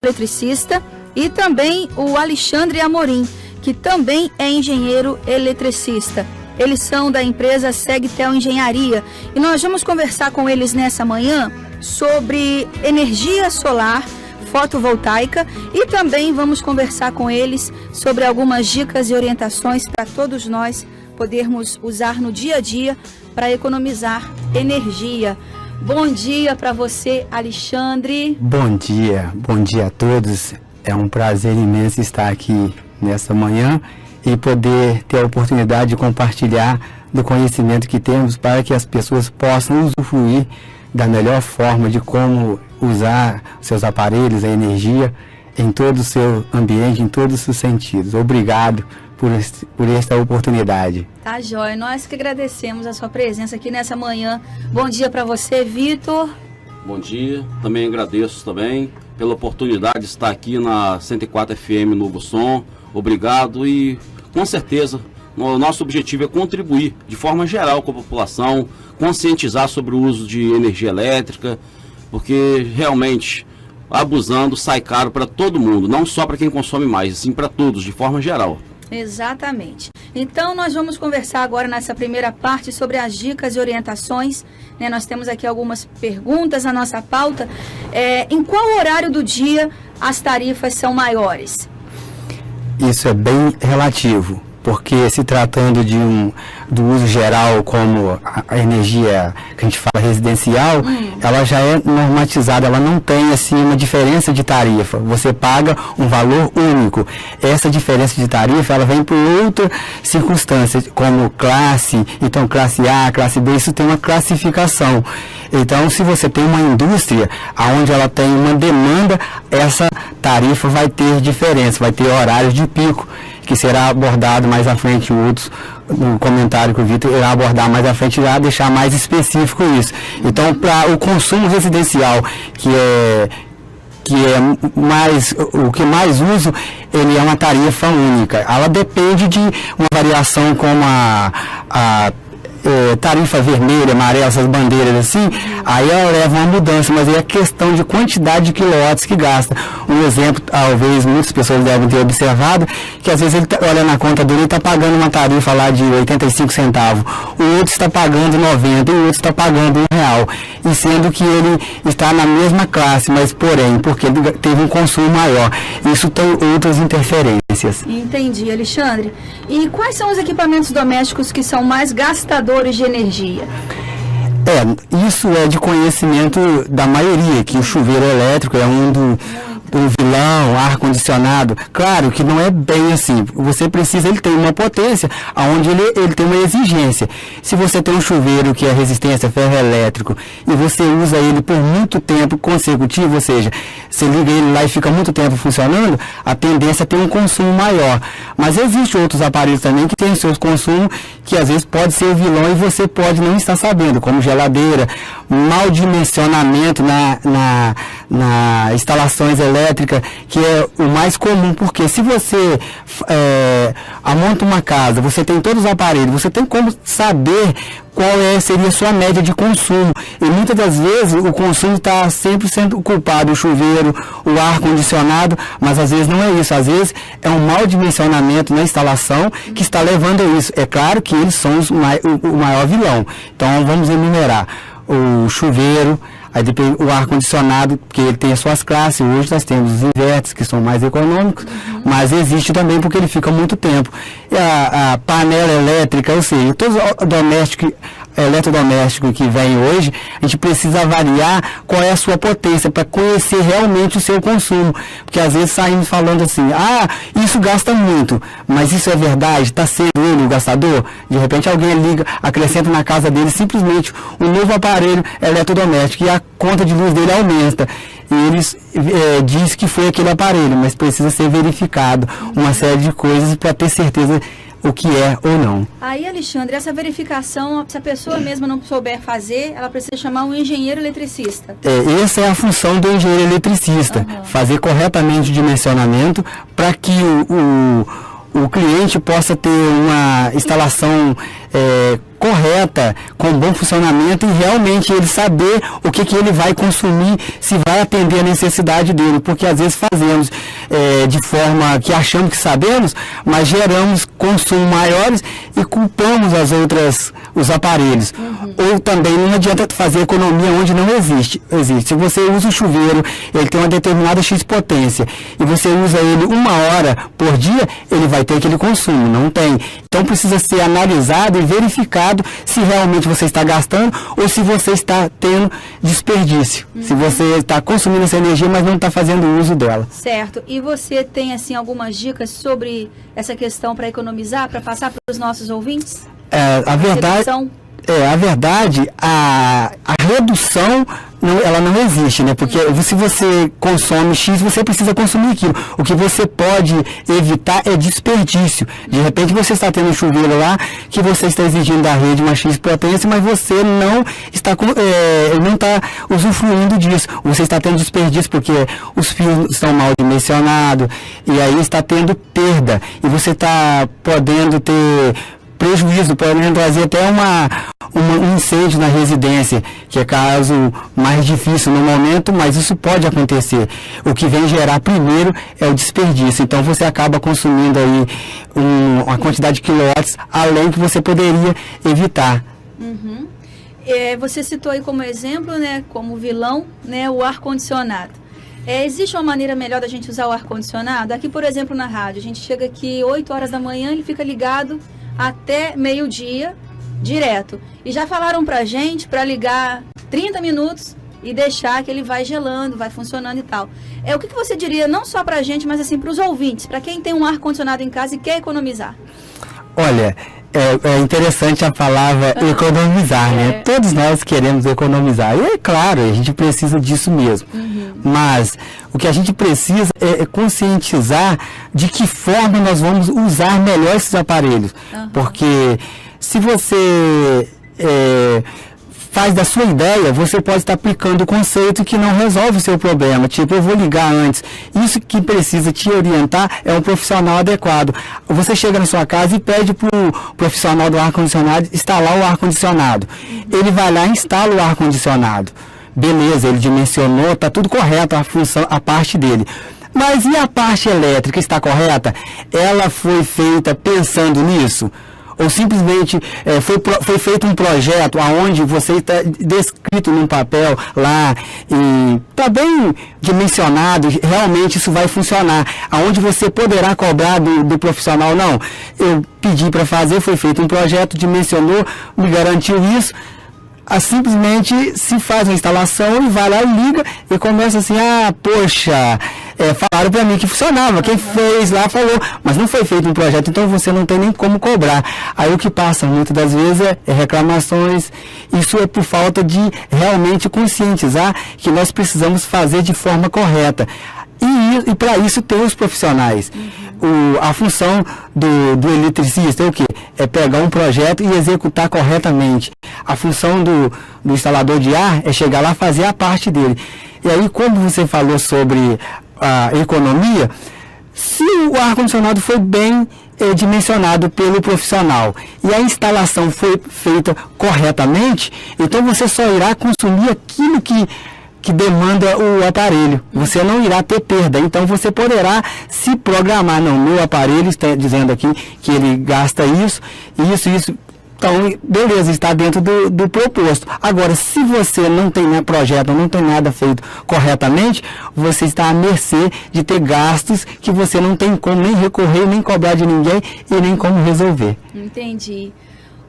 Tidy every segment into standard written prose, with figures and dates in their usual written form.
eletricista, e também o Alexandre Amorim, que também é engenheiro eletricista. Eles são da empresa Segtel Engenharia e nós vamos conversar com eles nessa manhã sobre energia solar fotovoltaica e também vamos conversar com eles sobre algumas dicas e orientações para todos nós podermos usar no dia a dia para economizar energia. Bom dia para você, Alexandre. Bom dia a todos. É um prazer imenso estar aqui nessa manhã e poder ter a oportunidade de compartilhar do conhecimento que temos para que as pessoas possam usufruir da melhor forma de como usar seus aparelhos, a energia, em todo o seu ambiente, em todos os sentidos. Obrigado por esta oportunidade. Tá jóia, nós que agradecemos a sua presença aqui nessa manhã. Bom dia para você, Vitor. Bom dia, também agradeço pela oportunidade de estar aqui na 104 FM Novo Som. Obrigado e com certeza o nosso objetivo é contribuir de forma geral com a população, conscientizar sobre o uso de energia elétrica, porque realmente abusando sai caro para todo mundo, não só para quem consome mais, sim para todos, de forma geral. Exatamente. Então nós vamos conversar agora nessa primeira parte sobre as dicas e orientações, né? Nós temos aqui algumas perguntas na nossa pauta. Em qual horário do dia as tarifas são maiores? Isso é bem relativo, porque se tratando do uso geral como a energia que a gente fala residencial, ela já é normatizada, ela não tem assim uma diferença de tarifa, você paga um valor único. Essa diferença de tarifa, ela vem por outra circunstância, como classe, então classe A, classe B, isso tem uma classificação. Então, se você tem uma indústria onde ela tem uma demanda, essa tarifa vai ter diferença, vai ter horários de pico, que será abordado mais à frente, no comentário que o Vitor irá abordar mais à frente, irá deixar mais específico isso. Então, para o consumo residencial, que é o que mais uso, ele é uma tarifa única. Ela depende de uma variação como a tarifa vermelha, amarela, essas bandeiras assim, aí ela leva uma mudança, mas aí é questão de quantidade de quilowatts que gasta. Um exemplo, talvez muitas pessoas devem ter observado, que às vezes ele olha na conta dele e está pagando uma tarifa lá de 85 centavos, o outro está pagando 90 e o outro está pagando R$1, e sendo que ele está na mesma classe, mas porém, porque ele teve um consumo maior. Isso tem outras interferências. Entendi, Alexandre. E quais são os equipamentos domésticos que são mais gastadores de energia? Isso é de conhecimento da maioria, que o chuveiro elétrico é um vilão, ar-condicionado. Claro que não é bem assim. Você precisa, ele tem uma potência, onde ele tem uma exigência. Se você tem um chuveiro que é resistência ferroelétrico e você usa ele por muito tempo consecutivo, ou seja, você liga ele lá e fica muito tempo funcionando, a tendência é ter um consumo maior. Mas existem outros aparelhos também que têm seus consumos, que às vezes pode ser o vilão e você pode não estar sabendo, como geladeira, mau dimensionamento na instalações elétricas, que é o mais comum, porque se você monta uma casa, você tem todos os aparelhos, você tem como saber qual seria a sua média de consumo, e muitas das vezes o consumo está sempre sendo culpado, o chuveiro, o ar-condicionado, mas às vezes não é isso, às vezes é um mau dimensionamento na instalação que está levando a isso. É claro que eles são o maior vilão. Então vamos enumerar: o chuveiro, aí depende o ar-condicionado, porque ele tem as suas classes. Hoje nós temos os inverters, que são mais econômicos, mas existe também porque ele fica muito tempo. E a panela elétrica, ou seja, todos os eletrodomésticos que vem hoje, a gente precisa avaliar qual é a sua potência para conhecer realmente o seu consumo, porque às vezes saímos falando assim: isso gasta muito, mas isso é verdade? Está sendo ele o gastador? De repente alguém liga, acrescenta na casa dele simplesmente um novo aparelho eletrodoméstico e a conta de luz dele aumenta, e eles diz que foi aquele aparelho, mas precisa ser verificado uma série de coisas para ter certeza o que é ou não. Aí, Alexandre, essa verificação, se a pessoa mesma não souber fazer, ela precisa chamar um engenheiro eletricista. Essa é a função do engenheiro eletricista, fazer corretamente o dimensionamento para que o cliente possa ter uma instalação correta, com bom funcionamento, e realmente ele saber o que ele vai consumir, se vai atender a necessidade dele, porque às vezes fazemos de forma que achamos que sabemos, mas geramos consumos maiores e culpamos os aparelhos. Ou também não adianta fazer economia onde não existe. Se você usa o chuveiro, ele tem uma determinada X potência, e você usa ele 1 hora por dia, ele vai ter aquele consumo, não tem. Então precisa ser analisado e verificado se realmente você está gastando ou se você está tendo desperdício. Se você está consumindo essa energia, mas não está fazendo uso dela. Certo. E você tem assim algumas dicas sobre essa questão para economizar, para passar para os nossos ouvintes? A verdade, a redução ela não existe, né? Porque se você consome X, você precisa consumir aquilo. O que você pode evitar é desperdício. De repente você está tendo um chuveiro lá que você está exigindo da rede uma X potência, mas você não está usufruindo disso. Você está tendo desperdício porque os fios estão mal dimensionados e aí está tendo perda. E você está podendo ter prejuízo, podendo trazer até um incêndio na residência, que é caso mais difícil no momento, mas isso pode acontecer. O que vem gerar primeiro é o desperdício. Então você acaba consumindo aí uma quantidade de quilowatts além que você poderia evitar. Você citou aí como exemplo, né, como vilão, né, o ar-condicionado. Existe uma maneira melhor da gente usar o ar-condicionado? Aqui, por exemplo, na rádio, a gente chega aqui 8 horas da manhã, ele fica ligado até meio-dia, direto. E já falaram pra gente para ligar 30 minutos e deixar que ele vai gelando, vai funcionando e tal. O que você diria, não só pra gente, mas assim, pros ouvintes, para quem tem um ar-condicionado em casa e quer economizar? Olha, é interessante a palavra economizar, né? Todos nós queremos economizar. E é claro, a gente precisa disso mesmo. Mas o que a gente precisa é conscientizar de que forma nós vamos usar melhor esses aparelhos. Porque se você faz da sua ideia, você pode estar aplicando o conceito que não resolve o seu problema. Tipo, eu vou ligar antes. Isso que precisa te orientar é um profissional adequado. Você chega na sua casa e pede para o profissional do ar-condicionado instalar o ar-condicionado. Ele vai lá e instala o ar-condicionado. Beleza, ele dimensionou, está tudo correto, a função, a parte dele. Mas e a parte elétrica está correta? Ela foi feita pensando nisso? Ou simplesmente foi feito um projeto onde você está descrito num papel lá e está bem dimensionado, realmente isso vai funcionar, aonde você poderá cobrar do profissional? Não, eu pedi para fazer, foi feito um projeto, dimensionou, me garantiu isso. Simplesmente se faz a instalação e vai lá e liga e começa assim, poxa, falaram para mim que funcionava, quem fez lá falou, mas não foi feito um projeto, então você não tem nem como cobrar. Aí o que passa muitas das vezes é reclamações. Isso é por falta de realmente conscientizar que nós precisamos fazer de forma correta. E para isso tem os profissionais. A função do eletricista é o quê? É pegar um projeto e executar corretamente. A função do instalador de ar é chegar lá e fazer a parte dele. E aí, como você falou sobre a economia, se o ar-condicionado foi bem dimensionado pelo profissional e a instalação foi feita corretamente, então você só irá consumir aquilo que demanda o aparelho. Você não irá ter perda. Então você poderá se programar. Não, meu aparelho está dizendo aqui que ele gasta isso. Então, beleza, está dentro do proposto. Agora, se você não tem projeto, não tem nada feito corretamente, você está à mercê de ter gastos que você não tem como nem recorrer, nem cobrar de ninguém e nem como resolver. Entendi.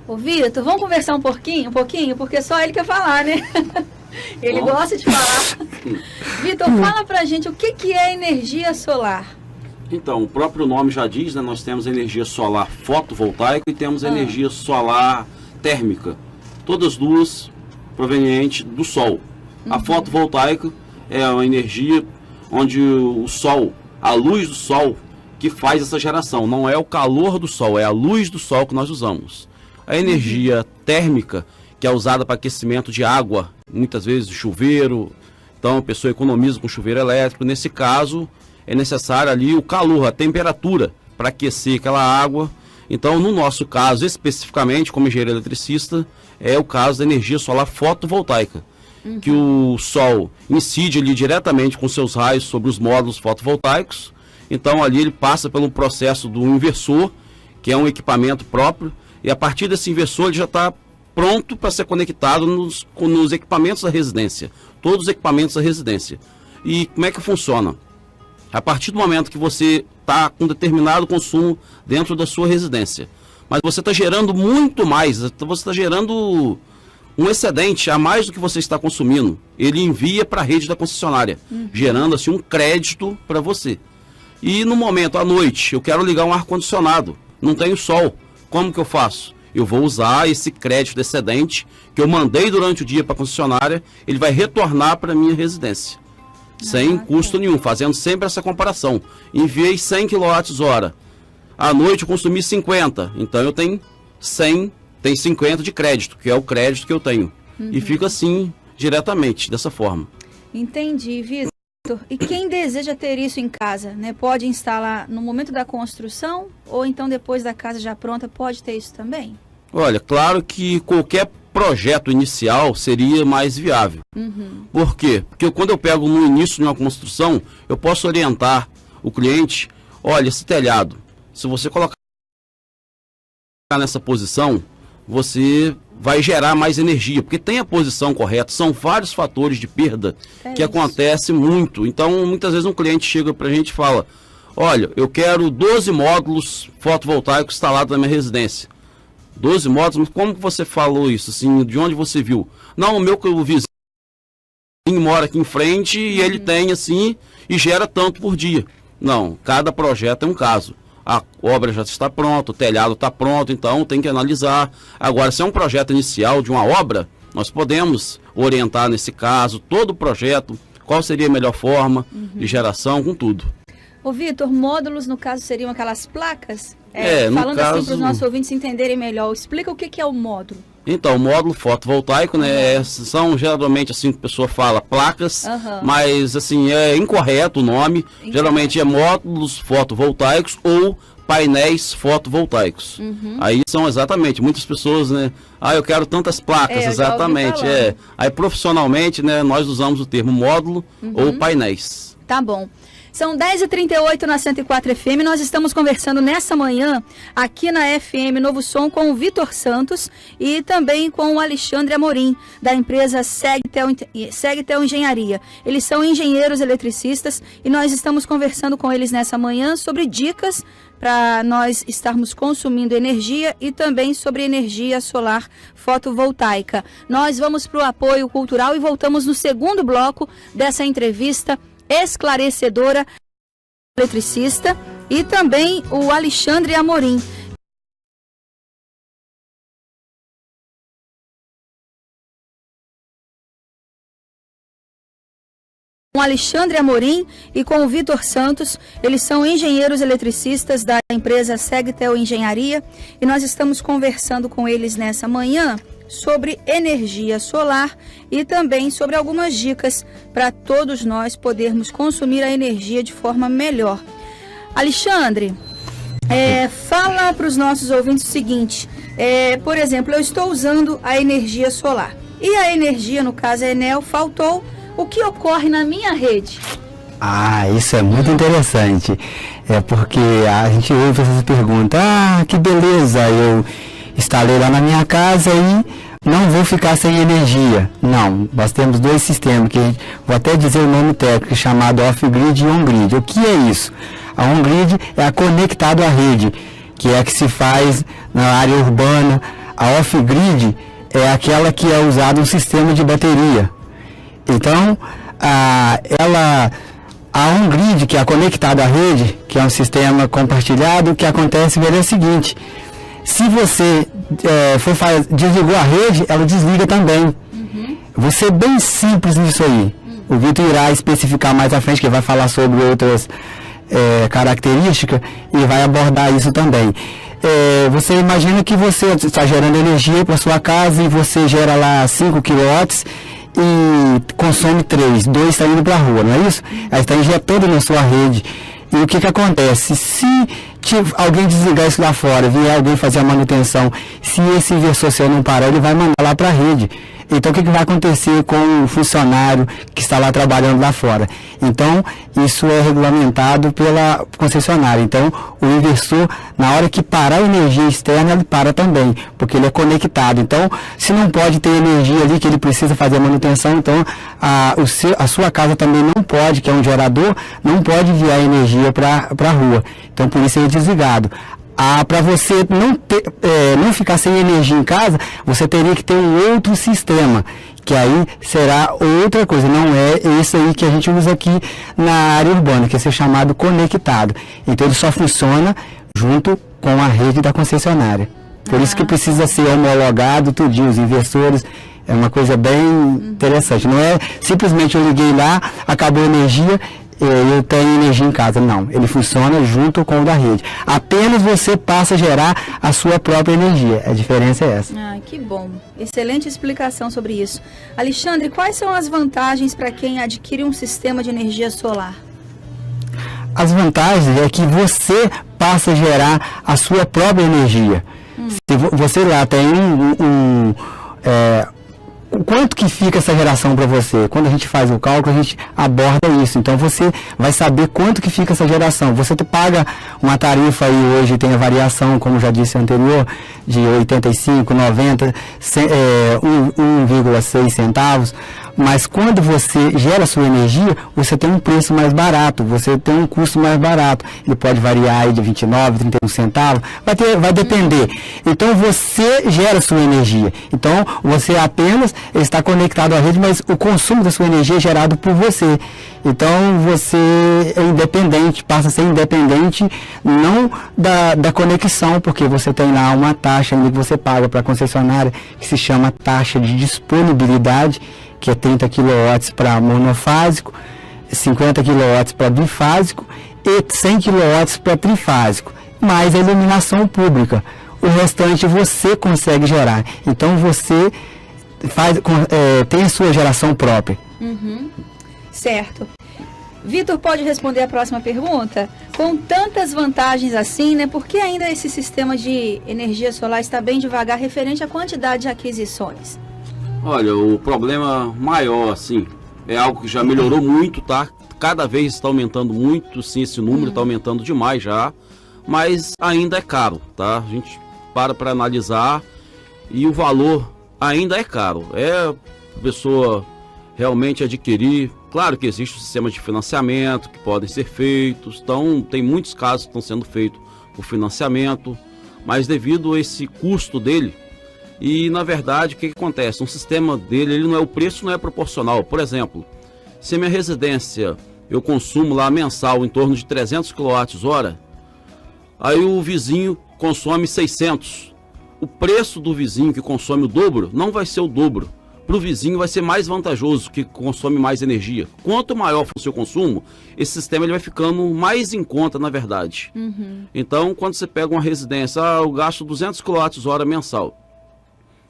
Ô, Vitor, vamos conversar um pouquinho, porque só ele quer falar, né? Ele gosta de falar. Vitor, fala pra gente o que é energia solar. Então, o próprio nome já diz, né? Nós temos energia solar fotovoltaica e temos energia solar térmica. Todas duas provenientes do sol. A fotovoltaica é uma energia onde o sol, a luz do sol, que faz essa geração. Não é o calor do sol, é a luz do sol que nós usamos. A energia térmica, que é usada para aquecimento de água, muitas vezes de chuveiro, então a pessoa economiza com chuveiro elétrico. Nesse caso, é necessário ali o calor, a temperatura, para aquecer aquela água Então, no nosso caso, especificamente, como engenheiro eletricista, é o caso da energia solar fotovoltaica, que o sol incide ali diretamente com seus raios sobre os módulos fotovoltaicos. Então, ali ele passa pelo processo do inversor, que é um equipamento próprio, e a partir desse inversor ele já está pronto para ser conectado nos equipamentos da residência, todos os equipamentos da residência. E como é que funciona? A partir do momento que você está com determinado consumo dentro da sua residência, mas você está gerando muito mais, você está gerando um excedente a mais do que você está consumindo, ele envia para a rede da concessionária, gerando assim um crédito para você. E no momento, à noite, eu quero ligar um ar-condicionado, não tenho sol, como que eu faço? Eu vou usar esse crédito excedente que eu mandei durante o dia para a concessionária, ele vai retornar para a minha residência, sem custo nenhum, fazendo sempre essa comparação. Enviei 100 kWh, à noite eu consumi 50, então eu tenho 100, tem 50 de crédito, que é o crédito que eu tenho. E fica assim, diretamente, dessa forma. Entendi, Vitor. E quem deseja ter isso em casa, né, pode instalar no momento da construção ou então depois da casa já pronta, pode ter isso também? Olha, claro que qualquer projeto inicial seria mais viável. Por quê? Porque quando eu pego no início de uma construção, eu posso orientar o cliente, olha, esse telhado, se você colocar nessa posição, você vai gerar mais energia, porque tem a posição correta, são vários fatores de perda que acontece muito. Então, muitas vezes um cliente chega para a gente e fala, olha, eu quero 12 módulos fotovoltaicos instalados na minha residência. 12 módulos, mas como que você falou isso? Assim, de onde você viu? Não, o vizinho mora aqui em frente e ele tem assim, e gera tanto por dia. Não, cada projeto é um caso. A obra já está pronta, o telhado está pronto, então tem que analisar. Agora, se é um projeto inicial de uma obra, nós podemos orientar nesse caso todo o projeto, qual seria a melhor forma de geração, com tudo. Ô Vitor, módulos no caso seriam aquelas placas? no Falando caso, assim para os nossos ouvintes entenderem melhor, explica o que é o módulo. Então, o módulo fotovoltaico, né, são geralmente, assim, a pessoa fala placas, mas, assim, é incorreto o nome. Geralmente é módulos fotovoltaicos ou painéis fotovoltaicos. Aí são exatamente, muitas pessoas, né, eu quero tantas placas, exatamente, Aí profissionalmente, né, nós usamos o termo módulo ou painéis. Tá bom. São 10h38 na 104 FM, nós estamos conversando nessa manhã aqui na FM Novo Som com o Vitor Santos e também com o Alexandre Amorim, da empresa Segtel Engenharia. Eles são engenheiros eletricistas e nós estamos conversando com eles nessa manhã sobre dicas para nós estarmos consumindo energia e também sobre energia solar fotovoltaica. Nós vamos para o apoio cultural e voltamos no segundo bloco dessa entrevista esclarecedora, eletricista, e também o Alexandre Amorim. Com o Alexandre Amorim e com o Vitor Santos, eles são engenheiros eletricistas da empresa Segtel Engenharia e nós estamos conversando com eles nessa manhã sobre energia solar e também sobre algumas dicas para todos nós podermos consumir a energia de forma melhor. Alexandre, fala para os nossos ouvintes o seguinte, por exemplo, eu estou usando a energia solar e a energia, no caso a Enel, faltou, o que ocorre na minha rede? Isso é muito interessante, porque a gente ouve essas perguntas, que beleza, eu instalei lá na minha casa e não vou ficar sem energia. Não, nós temos dois sistemas, que vou até dizer o nome técnico, chamado off-grid e on-grid. O que é isso? A on-grid é a conectado à rede, que é a que se faz na área urbana. A off-grid é aquela que é usada um sistema de bateria. Então, a on-grid, que é a conectada à rede, que é um sistema compartilhado, o que acontece é o seguinte: se você desligou a rede, ela desliga também. Vou ser bem simples nisso aí. O Vitor irá especificar mais à frente, que vai falar sobre outras características e vai abordar isso também. Você imagina que você está gerando energia para sua casa e você gera lá 5 kW e consome 3, 2 está indo para a rua, não é isso? Aí está injetando na sua rede. E o que acontece? Se alguém desligar isso lá fora, vier alguém fazer a manutenção, se esse inversor seu não parar, ele vai mandar lá para a rede. Então, o que vai acontecer com o funcionário que está lá trabalhando lá fora? Então, isso é regulamentado pela concessionária. Então, o inversor, na hora que parar a energia externa, ele para também, porque ele é conectado. Então, se não pode ter energia ali que ele precisa fazer a manutenção, então a sua casa também não pode, que é um gerador, não pode enviar energia para a rua. Então, por isso ele é desligado. Para você não ficar sem energia em casa, você teria que ter um outro sistema, que aí será outra coisa, não é esse aí que a gente usa aqui na área urbana, que é ser chamado conectado. Então ele só funciona junto com a rede da concessionária. Por isso que precisa ser homologado tudinho, os inversores. É uma coisa bem interessante. Não é simplesmente eu liguei lá, acabou a energia, eu tenho energia em casa. Não, ele funciona junto com o da rede. Apenas você passa a gerar a sua própria energia. A diferença é essa. Que bom. Excelente explicação sobre isso. Alexandre, quais são as vantagens para quem adquire um sistema de energia solar? As vantagens é que você passa a gerar a sua própria energia. Se você lá tem quanto que fica essa geração para você? Quando a gente faz o cálculo, a gente aborda isso. Então, você vai saber quanto que fica essa geração. Você paga uma tarifa aí hoje, tem a variação, como já disse anterior, de 85, 90, 1,6 centavos. Mas quando você gera sua energia, você tem um preço mais barato, você tem um custo mais barato. Ele pode variar aí de 29, 31 centavos, vai depender. Então você gera sua energia. Então você apenas está conectado à rede, mas o consumo da sua energia é gerado por você. Então você é independente, passa a ser independente não da conexão, porque você tem lá uma taxa que você paga para a concessionária, que se chama taxa de disponibilidade, que é 30 kW para monofásico, 50 kW para bifásico e 100 kW para trifásico, mais a iluminação pública. O restante você consegue gerar. Então você tem a sua geração própria. Certo. Vitor, pode responder a próxima pergunta? Com tantas vantagens assim, né? Por que ainda esse sistema de energia solar está bem devagar referente à quantidade de aquisições? Olha, o problema maior, assim, é algo que já melhorou muito, tá? Cada vez está aumentando muito, sim, esse número está aumentando demais já, mas ainda é caro, tá? A gente para analisar e o valor ainda é caro. É a pessoa realmente adquirir. Claro que existe um sistema de financiamento que podem ser feitos, então tem muitos casos que estão sendo feitos por financiamento, mas devido a esse custo dele, e na verdade o que acontece? Um sistema dele, o preço não é proporcional. Por exemplo, se a minha residência eu consumo lá mensal em torno de 300 kWh, aí o vizinho consome 600. O preço do vizinho que consome o dobro não vai ser o dobro. Para o vizinho vai ser mais vantajoso, que consome mais energia. Quanto maior for o seu consumo, esse sistema ele vai ficando mais em conta, na verdade. Então, quando você pega uma residência, eu gasto 200 kWh mensal.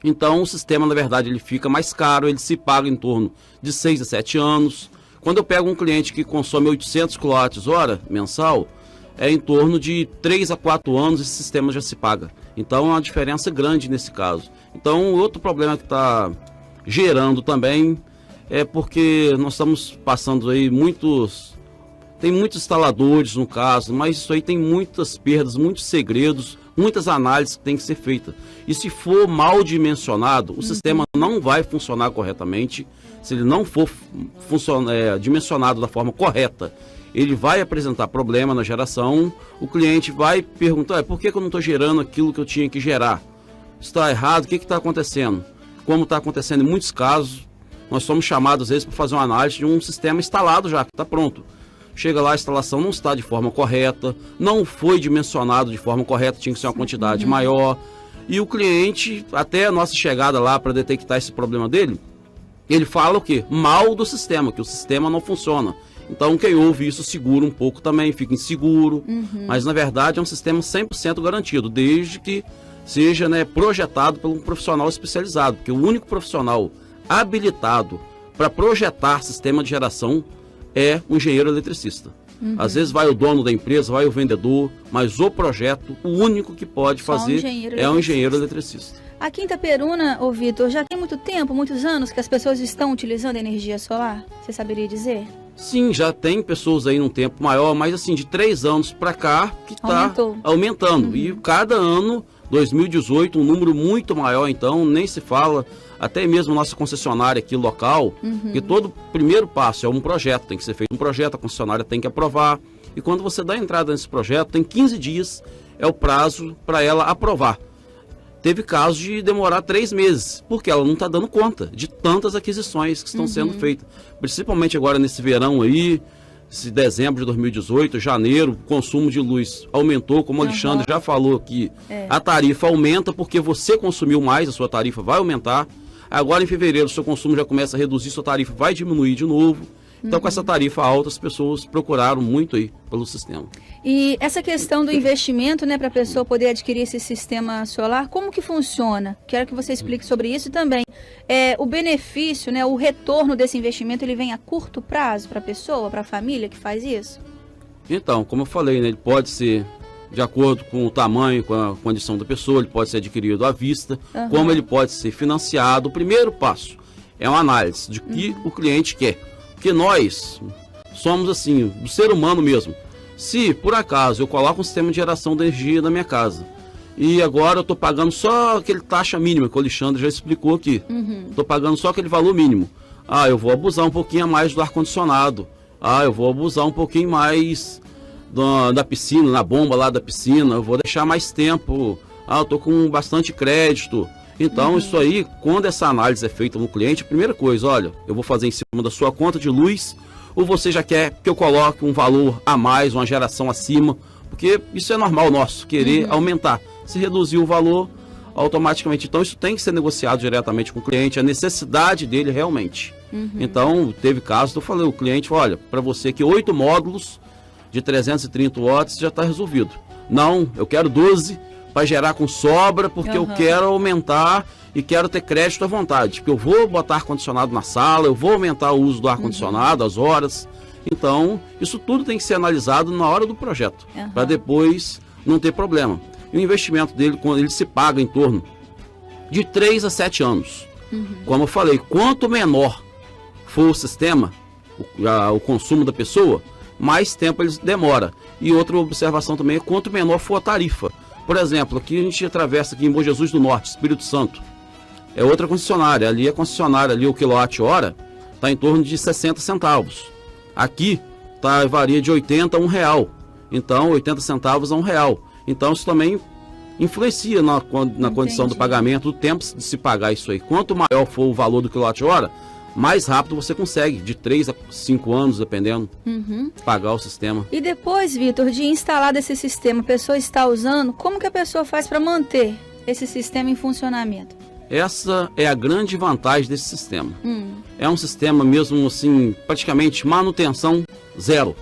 Então, o sistema, na verdade, ele fica mais caro, ele se paga em torno de 6 a 7 anos. Quando eu pego um cliente que consome 800 kWh mensal, é em torno de 3 a 4 anos esse sistema já se paga. Então, é uma diferença grande nesse caso. Então, outro problema que está gerando também é porque nós estamos passando aí tem muitos instaladores no caso, mas isso aí tem muitas perdas, muitos segredos, muitas análises que tem que ser feitas. E se for mal dimensionado, o sistema não vai funcionar corretamente. Se ele não for dimensionado da forma correta, ele vai apresentar problema na geração. O cliente vai perguntar, por que eu não estou gerando aquilo que eu tinha que gerar? Está errado, o que está acontecendo? Como está acontecendo em muitos casos, nós somos chamados às vezes para fazer uma análise de um sistema instalado já, que está pronto. Chega lá, a instalação não está de forma correta, não foi dimensionado de forma correta, tinha que ser uma quantidade maior. E o cliente, até a nossa chegada lá para detectar esse problema dele, ele fala o quê? Mal do sistema, que o sistema não funciona. Então quem ouve isso segura um pouco também, fica inseguro, mas na verdade é um sistema 100% garantido, desde que seja projetado por um profissional especializado, porque o único profissional habilitado para projetar sistema de geração é um engenheiro eletricista. Às vezes vai o dono da empresa, vai o vendedor, mas o projeto, o único que pode fazer é o engenheiro eletricista. A Quinta Peruna, ô Vitor, já tem muito tempo, muitos anos que as pessoas estão utilizando energia solar? Você saberia dizer? Sim, já tem pessoas aí num tempo maior, mas assim, de 3 anos para cá, que está aumentando. E cada ano, 2018, um número muito maior, então nem se fala, até mesmo nossa concessionária aqui local, que todo primeiro passo é um projeto, tem que ser feito um projeto, a concessionária tem que aprovar, e quando você dá entrada nesse projeto, tem 15 dias, é o prazo para ela aprovar. Teve casos de demorar 3 meses, porque ela não está dando conta de tantas aquisições que estão sendo feitas. Principalmente agora nesse verão aí, esse dezembro de 2018, janeiro, o consumo de luz aumentou, como o Alexandre já falou aqui. A tarifa aumenta porque você consumiu mais, a sua tarifa vai aumentar. Agora em fevereiro o seu consumo já começa a reduzir, sua tarifa vai diminuir de novo. Então, com essa tarifa alta, as pessoas procuraram muito aí pelo sistema. E essa questão do investimento, né, para a pessoa poder adquirir esse sistema solar, como que funciona? Quero que você explique sobre isso e também o benefício, né, o retorno desse investimento, ele vem a curto prazo para a pessoa, para a família que faz isso? Então, como eu falei, né, ele pode ser de acordo com o tamanho, com a condição da pessoa, ele pode ser adquirido à vista, como ele pode ser financiado. O primeiro passo é uma análise de que o cliente quer. Porque nós somos assim, do ser humano mesmo. Se por acaso eu coloco um sistema de geração de energia na minha casa e agora eu estou pagando só aquele taxa mínima que o Alexandre já explicou aqui, estou pagando só aquele valor mínimo, eu vou abusar um pouquinho a mais do ar-condicionado, eu vou abusar um pouquinho mais da piscina, na bomba lá da piscina, eu vou deixar mais tempo, eu estou com bastante crédito. Então, isso aí, quando essa análise é feita no cliente, a primeira coisa, olha, eu vou fazer em cima da sua conta de luz, ou você já quer que eu coloque um valor a mais, uma geração acima, porque isso é normal nosso, querer aumentar. Se reduzir o valor, automaticamente. Então, isso tem que ser negociado diretamente com o cliente, a necessidade dele realmente. Então, teve casos, eu falei, o cliente, olha, para você aqui 8 módulos de 330 watts já está resolvido. Não, eu quero 12 para gerar com sobra, porque eu quero aumentar e quero ter crédito à vontade. Porque eu vou botar ar-condicionado na sala, eu vou aumentar o uso do ar-condicionado, as horas. Então, isso tudo tem que ser analisado na hora do projeto, para depois não ter problema. E o investimento dele, quando ele se paga em torno de 3 a 7 anos. Como eu falei, quanto menor for o sistema, o consumo da pessoa, mais tempo ele demora. E outra observação também é quanto menor for a tarifa. Por exemplo, aqui a gente atravessa aqui em Bom Jesus do Norte, Espírito Santo. É outra concessionária. Ali a concessionária, ali o quilowatt-hora, está em torno de 60 centavos. Aqui varia de 80 a R$1. Então, 80 centavos a R$1. Então, isso também influencia na condição do pagamento, do tempo de se pagar isso aí. Quanto maior for o valor do quilowatt-hora, mais rápido você consegue, de 3 a 5 anos, dependendo, pagar o sistema. E depois, Vitor, de instalado esse sistema, a pessoa está usando, como que a pessoa faz para manter esse sistema em funcionamento? Essa é a grande vantagem desse sistema. É um sistema mesmo assim, praticamente manutenção zero.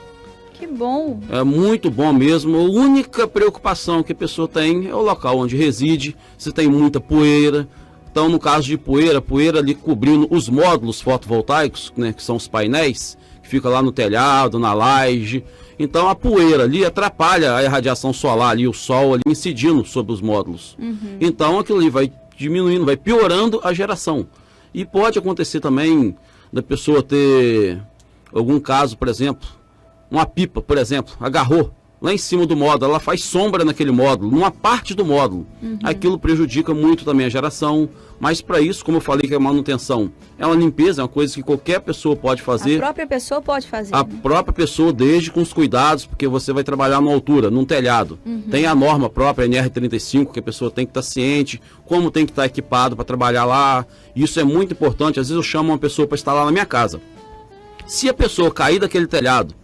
Que bom! É muito bom mesmo. A única preocupação que a pessoa tem é o local onde reside, se tem muita poeira. Então, no caso de poeira ali cobrindo os módulos fotovoltaicos, né, que são os painéis, que fica lá no telhado, na laje. Então, a poeira ali atrapalha a irradiação solar ali, o sol ali incidindo sobre os módulos. Então, aquilo ali vai diminuindo, vai piorando a geração. E pode acontecer também da pessoa ter algum caso, por exemplo, uma pipa, por exemplo, agarrou lá em cima do módulo, ela faz sombra naquele módulo, numa parte do módulo. Aquilo prejudica muito também a geração, mas para isso, como eu falei que a manutenção é uma limpeza, é uma coisa que qualquer pessoa pode fazer. A própria pessoa pode fazer. A própria pessoa, desde com os cuidados, porque você vai trabalhar numa altura, num telhado. Tem a norma própria, NR35, que a pessoa tem que estar ciente, como tem que estar equipado para trabalhar lá. Isso é muito importante. Às vezes eu chamo uma pessoa para instalar na minha casa. Se a pessoa cair daquele telhado,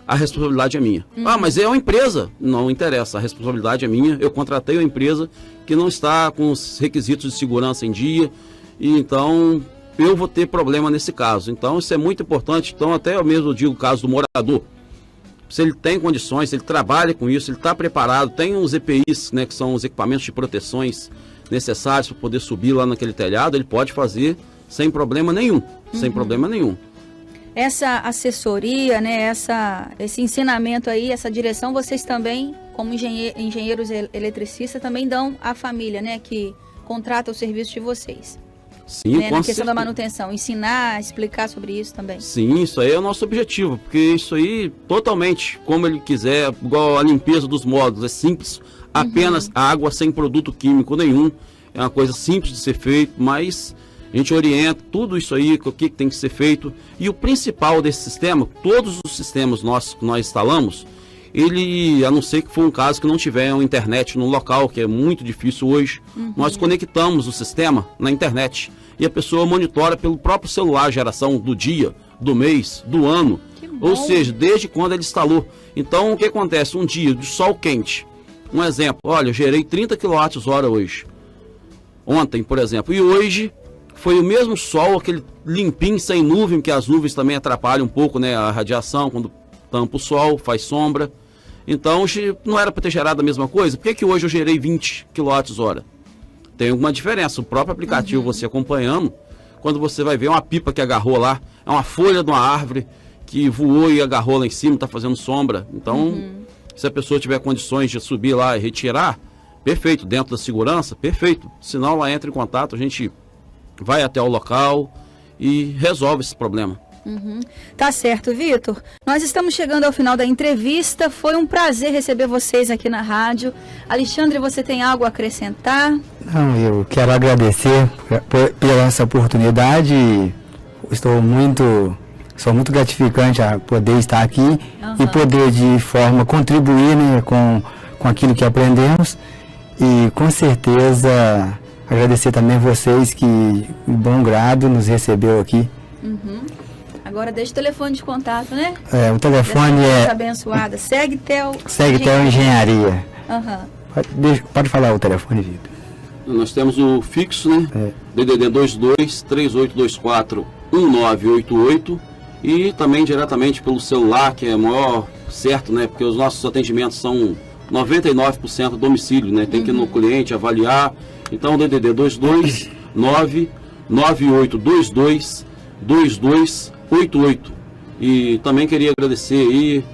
a responsabilidade é minha. Mas é uma empresa. Não interessa, a responsabilidade é minha. Eu contratei uma empresa que não está com os requisitos de segurança em dia, e então eu vou ter problema nesse caso. Então isso é muito importante. Então até eu mesmo digo o caso do morador. Se ele tem condições, se ele trabalha com isso, ele está preparado, tem os EPIs, né, que são os equipamentos de proteções necessários para poder subir lá naquele telhado, ele pode fazer sem problema nenhum. Sem problema nenhum. essa assessoria, né, esse ensinamento aí, essa direção, vocês também, como engenheiros eletricistas, também dão à família, né, que contrata o serviço de vocês. Sim, né, na questão da manutenção, ensinar, explicar sobre isso também. Sim, isso aí é o nosso objetivo, porque isso aí, totalmente, como ele quiser, igual a limpeza dos módulos, é simples, apenas água sem produto químico nenhum, é uma coisa simples de ser feito, mas a gente orienta tudo isso aí, o que tem que ser feito, e o principal desse sistema, todos os sistemas nossos que nós instalamos, ele, a não ser que for um caso que não tiver uma internet no local, que é muito difícil hoje, nós conectamos o sistema na internet e a pessoa monitora pelo próprio celular a geração do dia, do mês, do ano, ou seja, desde quando ele instalou. Então, o que acontece? Um dia de sol quente, um exemplo, olha, eu gerei 30 kWh hoje, ontem, por exemplo, e hoje foi o mesmo sol, aquele limpinho, sem nuvem, que as nuvens também atrapalham um pouco, né, a radiação, quando tampa o sol, faz sombra. Então, não era para ter gerado a mesma coisa? Por que hoje eu gerei 20 kWh? Tem alguma diferença. O próprio aplicativo, você acompanhando, quando você vai ver uma pipa que agarrou lá, é uma folha de uma árvore que voou e agarrou lá em cima, está fazendo sombra. Então, se a pessoa tiver condições de subir lá e retirar, perfeito. Dentro da segurança, perfeito. Senão, ela entra em contato, a gente vai até o local e resolve esse problema. Tá certo, Vitor. Nós estamos chegando ao final da entrevista. Foi um prazer receber vocês aqui na rádio. Alexandre, você tem algo a acrescentar? Não, eu quero agradecer pela essa oportunidade. Sou muito gratificante a poder estar aqui e poder de forma contribuir, né, com aquilo que aprendemos. E com certeza agradecer também vocês que, de bom grado, nos recebeu aqui. Agora deixa o telefone de contato, né? O telefone é... abençoada. Segtel Engenharia. Pode falar o telefone, Vitor. Nós temos o fixo, né? DDD 22 3824 1988 e também diretamente pelo celular, que é maior certo, né? Porque os nossos atendimentos são 99% domicílio, né? Tem que ir no cliente avaliar. Então, DDD 22 99822 2288. E também queria agradecer aí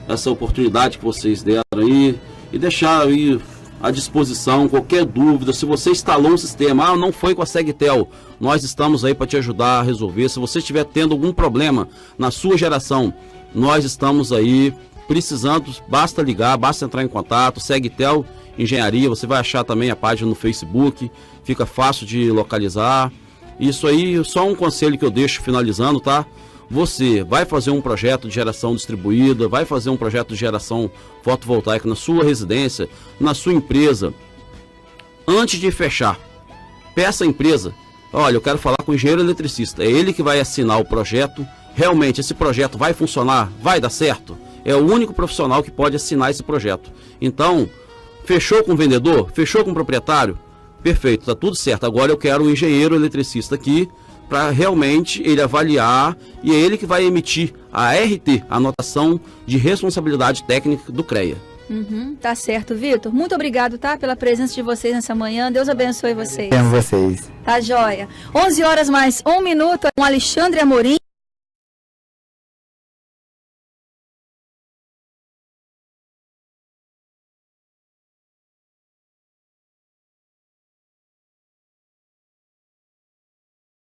essa oportunidade que vocês deram aí e deixar aí à disposição qualquer dúvida. Se você instalou um sistema, não foi com a Segtel, nós estamos aí para te ajudar a resolver. Se você estiver tendo algum problema na sua geração, nós estamos aí precisando, basta ligar, basta entrar em contato. Segtel Engenharia, você vai achar também a página no Facebook, fica fácil de localizar. Isso aí, só um conselho que eu deixo finalizando, tá? Você vai fazer um projeto de geração distribuída, vai fazer um projeto de geração fotovoltaica na sua residência, na sua empresa. Antes de fechar, peça à empresa, olha, eu quero falar com o engenheiro eletricista, é ele que vai assinar o projeto, realmente esse projeto vai funcionar, vai dar certo? É o único profissional que pode assinar esse projeto. Então, fechou com o vendedor? Fechou com o proprietário? Perfeito, tá tudo certo. Agora eu quero um engenheiro eletricista aqui para realmente ele avaliar e é ele que vai emitir a RT, a anotação de responsabilidade técnica do CREA. Tá certo, Vitor. Muito obrigado, tá, pela presença de vocês nessa manhã. Deus abençoe vocês. Temos vocês. Tá joia. 11 horas mais 1 minuto com Alexandre Amorim.